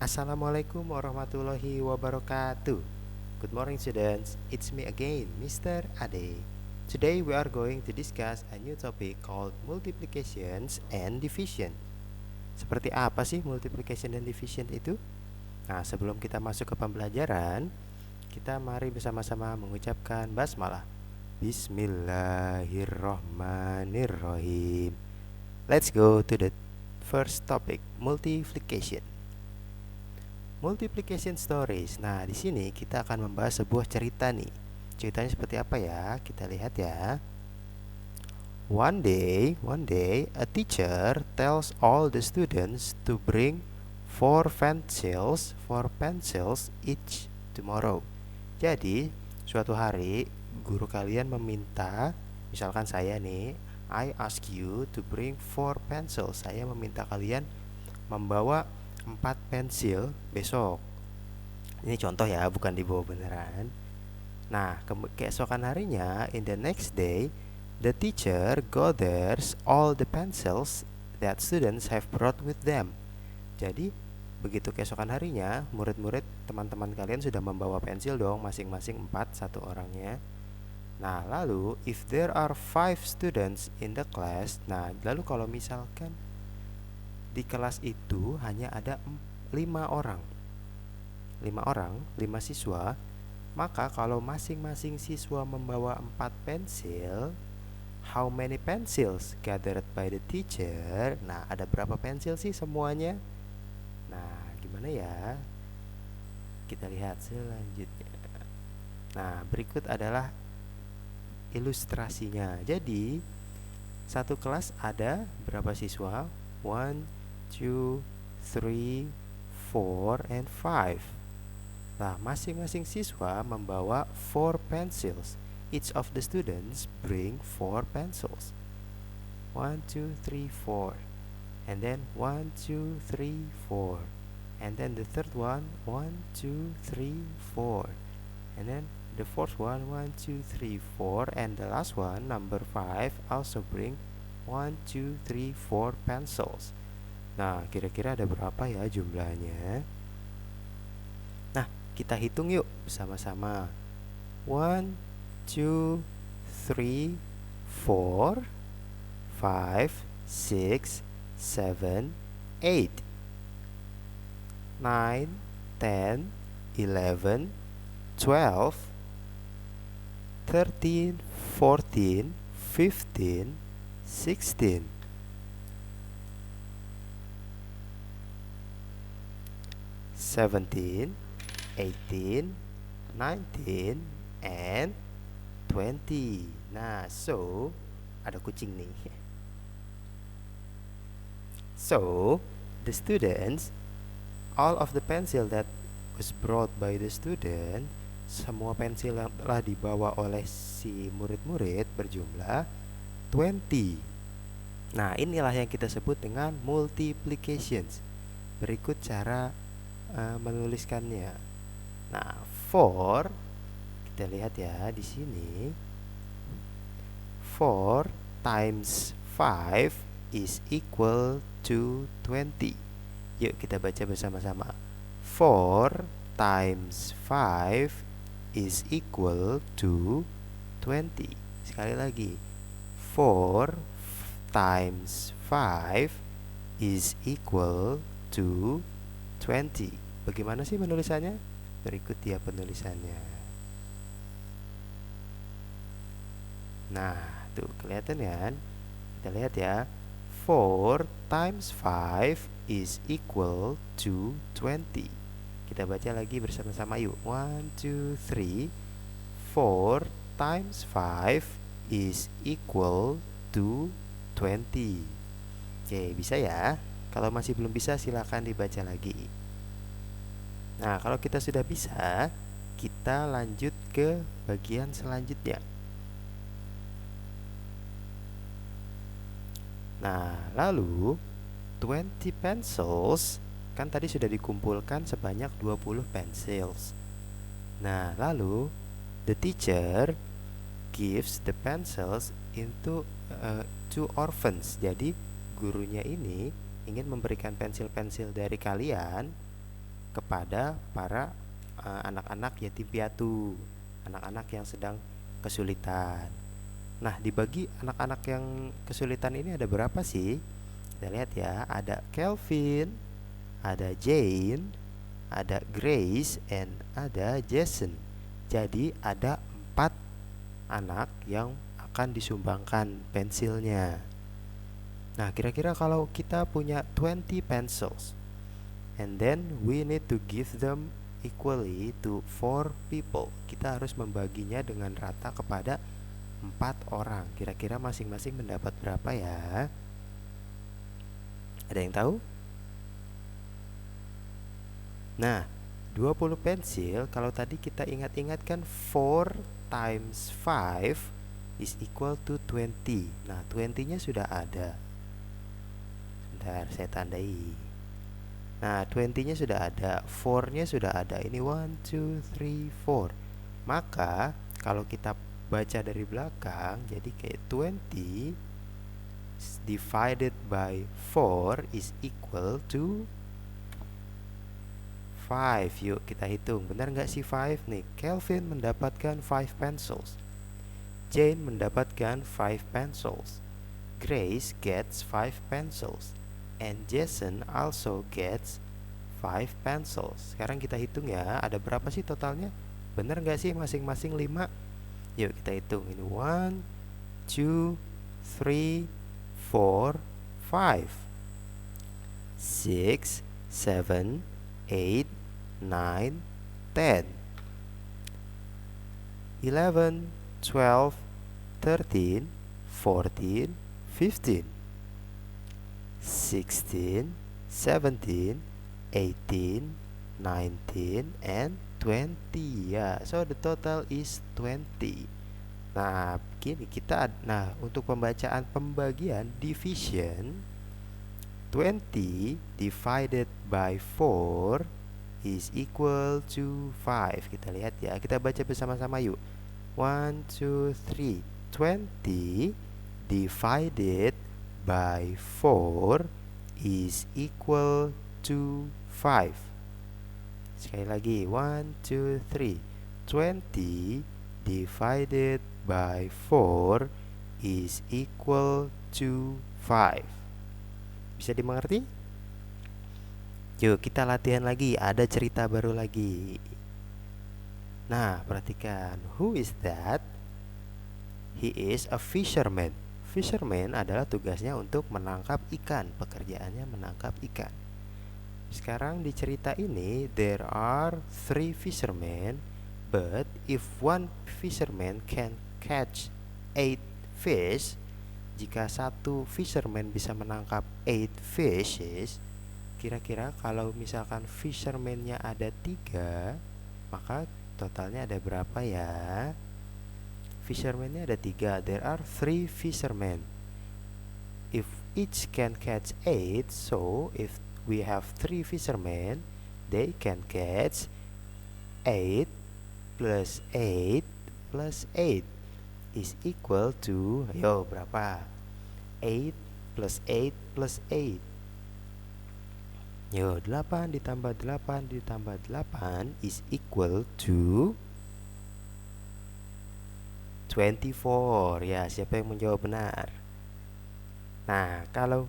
Assalamualaikum warahmatullahi wabarakatuh. Good morning students, it's me again, Mr. Ade. Today we are going to discuss a new topic called multiplications and division. Seperti apa sih multiplication dan division itu? Nah, sebelum kita masuk ke pembelajaran, kita mari bersama-sama mengucapkan basmalah. Bismillahirrohmanirrohim. Let's go to the first topic, multiplication. Multiplication stories. Nah, di sini kita akan membahas sebuah cerita nih. Ceritanya seperti apa ya? Kita lihat ya. One day, a teacher tells all the students to bring four pencils each tomorrow. Jadi, suatu hari guru kalian meminta, misalkan saya nih, I ask you to bring four pencils. Saya meminta kalian membawa 4 pensil besok. Ini contoh ya, bukan dibawa beneran. Nah, keesokan harinya, in the next day, the teacher gathers all the pencils that students have brought with them. Jadi, begitu keesokan harinya, murid-murid teman-teman kalian sudah membawa pensil dong, masing-masing 4, satu orangnya. Nah, lalu if there are 5 students in the class, nah, lalu kalau misalkan di kelas itu hanya ada 5 orang, 5 siswa, maka kalau masing-masing siswa membawa 4 pensil, how many pencils gathered by the teacher? Nah, ada berapa pensil sih semuanya? Nah, gimana ya? Kita lihat selanjutnya. Nah, berikut adalah ilustrasinya. Jadi, satu kelas ada berapa siswa? 1, 2, 3, 4, and 5. Nah, masing-masing siswa membawa 4 pencils. Each of the students bring 4 pencils. 1, 2, 3, 4. And then 1, 2, 3, 4. And then the third one, 1, 2, 3, 4. And then the fourth one, 1, 2, 3, 4. And the last one, number 5, also bring 1, 2, 3, 4 pencils. Nah, kira-kira ada berapa ya jumlahnya? Nah, kita hitung yuk bersama-sama. 1, 2, 3, 4, 5, 6, 7, 8, 9, 10, 11, 12, 13, 14, 15, 16, 17, 18, 19, and 20. Nah, so ada kucing nih. So, the students, all of the pencil that was brought by the student, semua pensil yang telah dibawa oleh si murid-murid berjumlah 20. Nah, inilah yang kita sebut dengan multiplications. Berikut cara menuliskannya. Nah, 4, kita lihat ya di sini. 4 times 5 is equal to 20. Yuk kita baca bersama-sama. 4 times 5 is equal to 20. Sekali lagi. 4 times 5 is equal to 20. Bagaimana sih penulisannya? Berikut ya penulisannya. Nah, tuh kelihatan kan? Kita lihat ya. 4 times 5 is equal to 20. Kita baca lagi bersama-sama yuk. 1, 2, 3. 4 times 5 is equal to 20. Oke, bisa ya? Kalau masih belum bisa, silakan dibaca lagi. Nah, kalau kita sudah bisa, kita lanjut ke bagian selanjutnya. Nah, lalu 20 pencils kan tadi sudah dikumpulkan sebanyak 20 pencils. Nah, lalu the teacher gives the pencils into two orphans. Jadi gurunya ini ingin memberikan pensil-pensil dari kalian kepada para anak-anak yatim piatu, anak-anak yang sedang kesulitan. Nah, dibagi anak-anak yang kesulitan ini ada berapa sih? Kita lihat ya, ada Kelvin, ada Jane, ada Grace, and ada Jason. Jadi ada 4 anak yang akan disumbangkan pensilnya. Nah, kira-kira kalau kita punya 20 pencils, and then we need to give them equally to 4 people. Kita harus membaginya dengan rata kepada 4 orang. Kira-kira masing-masing mendapat berapa ya? Ada yang tahu? Nah, 20 pensil, kalau tadi kita ingat-ingatkan 4 times 5 is equal to 20. Nah, 20-nya sudah ada. Sebentar, saya tandai. Nah, 20-nya sudah ada, 4-nya sudah ada. Ini 1, 2, 3, 4. Maka, kalau kita baca dari belakang, jadi kayak 20 divided by 4 is equal to 5. Yuk kita hitung, benar nggak sih 5 nih? Kelvin mendapatkan 5 pencils, Jane mendapatkan 5 pencils, Grace gets 5 pencils, and Jason also gets 5 pencils. Sekarang kita hitung ya, ada berapa sih totalnya? Benar nggak sih masing-masing 5? Yuk kita hitung. Ini 1, 2, 3, 4, 5, 6, 7, 8, 9, 10, 11, 12, 13, 14, 15, 16, 17, 18, 19, and 20. Ya, so the total is 20. Nah, begini nah, untuk pembagian division, 20 divided by 4 is equal to 5. Kita lihat ya, kita baca bersama-sama yuk. 1, 2, 3. 20 divided by 4 is equal to 5. Sekali lagi, 1, 2, 3. 20 divided by 4 is equal to 5. Bisa dimengerti? Yuk kita latihan lagi, ada cerita baru lagi. Nah, perhatikan, who is that? He is a fisherman. Fisherman adalah tugasnya untuk menangkap ikan, pekerjaannya menangkap ikan. Sekarang di cerita ini, there are 3 fishermen, but if one fisherman can catch 8 fish, jika satu fisherman bisa menangkap 8 fishes, kira-kira kalau misalkan fisherman-nya ada 3, maka totalnya ada berapa ya? Fisherman-nya ada 3. There are 3 fishermen. If each can catch 8, so if we have 3 fishermen, they can catch 8 plus 8 plus 8 is equal to, ayo berapa? 8 plus 8 plus 8. Yo, 8 ditambah 8 ditambah 8 is equal to 24. Ya, siapa yang menjawab benar? Nah, kalau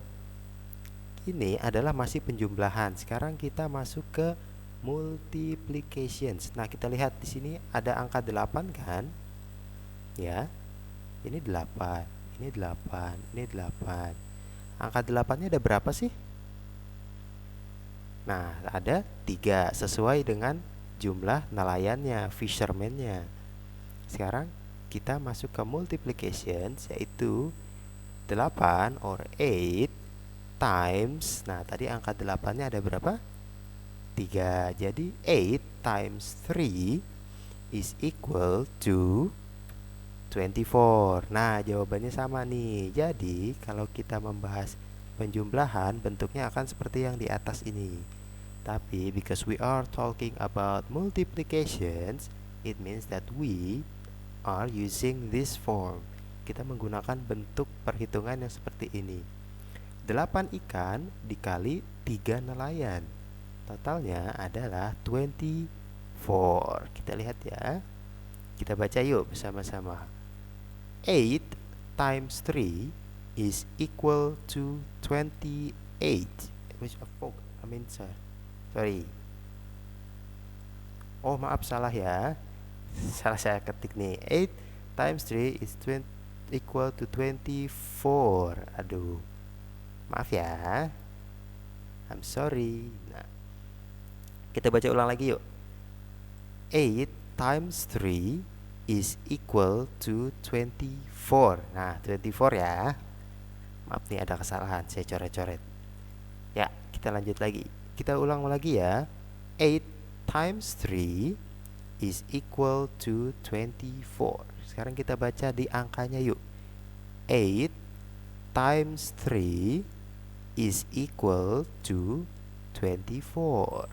ini adalah masih penjumlahan. Sekarang kita masuk ke multiplications. Nah, kita lihat di sini ada angka 8 kan? Ya. Ini 8, ini 8, ini 8. Angka 8-nya ada berapa sih? Nah, ada 3 sesuai dengan jumlah nelayannya, fisherman-nya. Sekarang kita masuk ke multiplication, yaitu 8 or 8 times, nah tadi angka 8-nya ada berapa? 3. Jadi 8 times 3 is equal to 24. Nah, jawabannya sama nih. Jadi, kalau kita membahas penjumlahan, bentuknya akan seperti yang di atas ini. Tapi, because we are talking about multiplications, it means that we are using this form. Kita menggunakan bentuk perhitungan yang seperti ini. 8 ikan dikali 3 nelayan. Totalnya adalah 24. Kita lihat ya. Kita baca yuk bersama-sama. 8 times 3 is equal to 28. Sorry. Oh, maaf, salah ya. Salah saya ketik nih. 8 times 3 is equal to 24. Aduh. Maaf ya. I'm sorry. Nah, kita baca ulang lagi yuk. 8 times 3 is equal to 24. Nah, 24 ya. Maaf nih, ada kesalahan, saya coret-coret. Ya, kita lanjut lagi. Kita ulang lagi ya. 8 times 3 is equal to 24. Sekarang kita baca di angkanya yuk. 8 times 3 is equal to 24.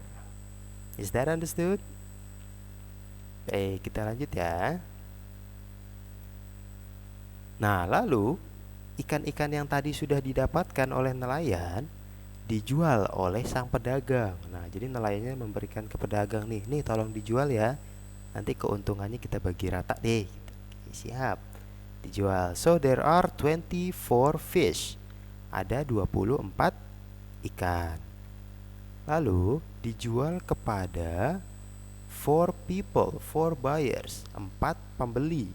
Is that understood? Kita lanjut ya. Nah, lalu ikan-ikan yang tadi sudah didapatkan oleh nelayan dijual oleh sang pedagang. Nah, jadi nelayannya memberikan ke pedagang nih, tolong dijual ya. Nanti keuntungannya kita bagi rata deh. Siap. Dijual. So there are 24 fish. Ada 24 ikan. Lalu dijual kepada 4 people, 4 buyers, 4 pembeli.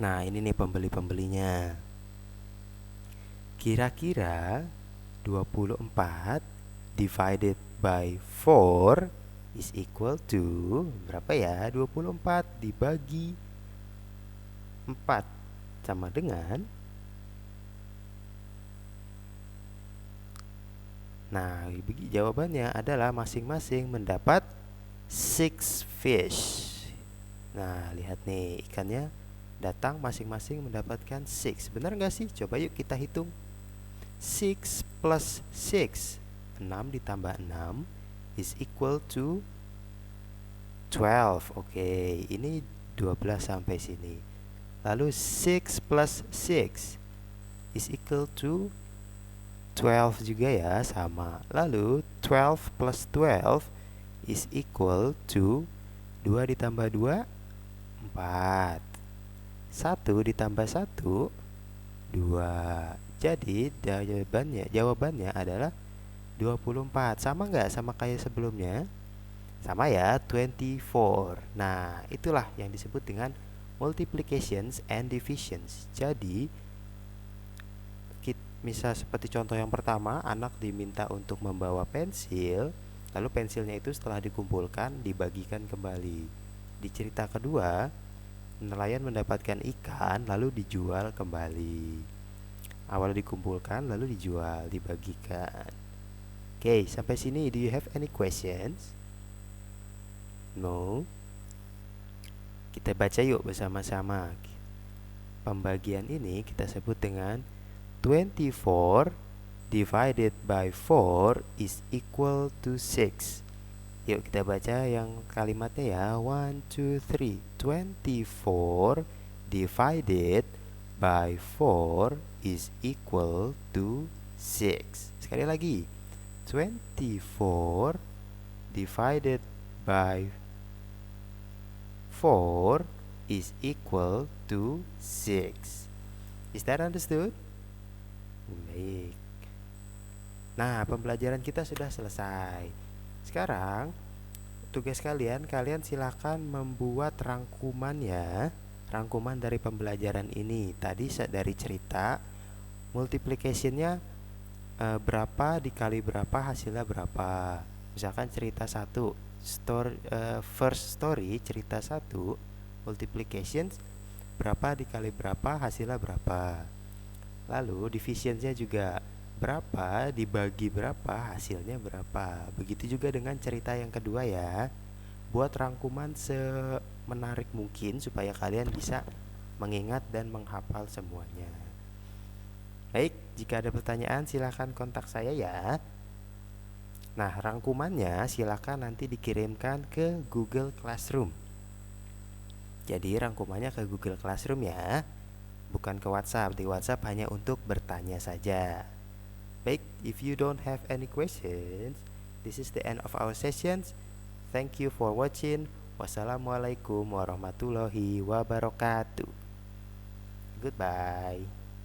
Nah, ini nih pembeli-pembelinya. Kira-kira 24 divided by 4 is equal to berapa ya? 24 dibagi 4 sama dengan, nah, jawabannya adalah masing-masing mendapat 6 fish. Nah, lihat nih, ikannya datang masing-masing mendapatkan 6. Benar nggak sih? Coba yuk kita hitung. 6 plus 6, 6 ditambah 6 is equal to 12. Oke, ini 12 sampai sini. Lalu 6 plus 6 is equal to 12 juga ya, sama. Lalu 12 plus 12 is equal to 2 ditambah 2, 4. 1 ditambah 1, 2. Jadi jawabannya adalah 24. Sama nggak sama kayak sebelumnya? Sama ya, 24. Nah, itulah yang disebut dengan multiplications and divisions. Jadi misal seperti contoh yang pertama, anak diminta untuk membawa pensil, lalu pensilnya itu setelah dikumpulkan dibagikan kembali. Di cerita kedua, nelayan mendapatkan ikan lalu dijual kembali. Awal dikumpulkan lalu dijual, dibagikan. Oke, sampai sini do you have any questions? No? Kita baca yuk bersama-sama. Pembagian ini kita sebut dengan 24 divided by 4 is equal to 6. Yuk kita baca yang kalimatnya ya. 1, 2, 3. 24 divided by 4 is equal to 6. Sekali lagi. 24 divided by 4 is equal to 6. Is that understood? Baik. Nah, pembelajaran kita sudah selesai. Sekarang tugas kalian silakan membuat rangkuman ya. Rangkuman dari pembelajaran ini. Tadi dari cerita multiplication-nya berapa dikali berapa hasilnya berapa. Misalkan cerita 1, first story cerita 1 multiplications berapa dikali berapa hasilnya berapa. Lalu divisionsnya juga berapa dibagi berapa hasilnya berapa. Begitu juga dengan cerita yang kedua ya. Buat rangkuman semenarik mungkin supaya kalian bisa mengingat dan menghafal semuanya. Baik, jika ada pertanyaan silahkan kontak saya ya. Nah, rangkumannya silahkan nanti dikirimkan ke Google Classroom. Jadi rangkumannya ke Google Classroom ya, bukan ke WhatsApp. Di WhatsApp hanya untuk bertanya saja. Baik, if you don't have any questions, this is the end of our sessions. Thank you for watching. Wassalamualaikum warahmatullahi wabarakatuh. Goodbye.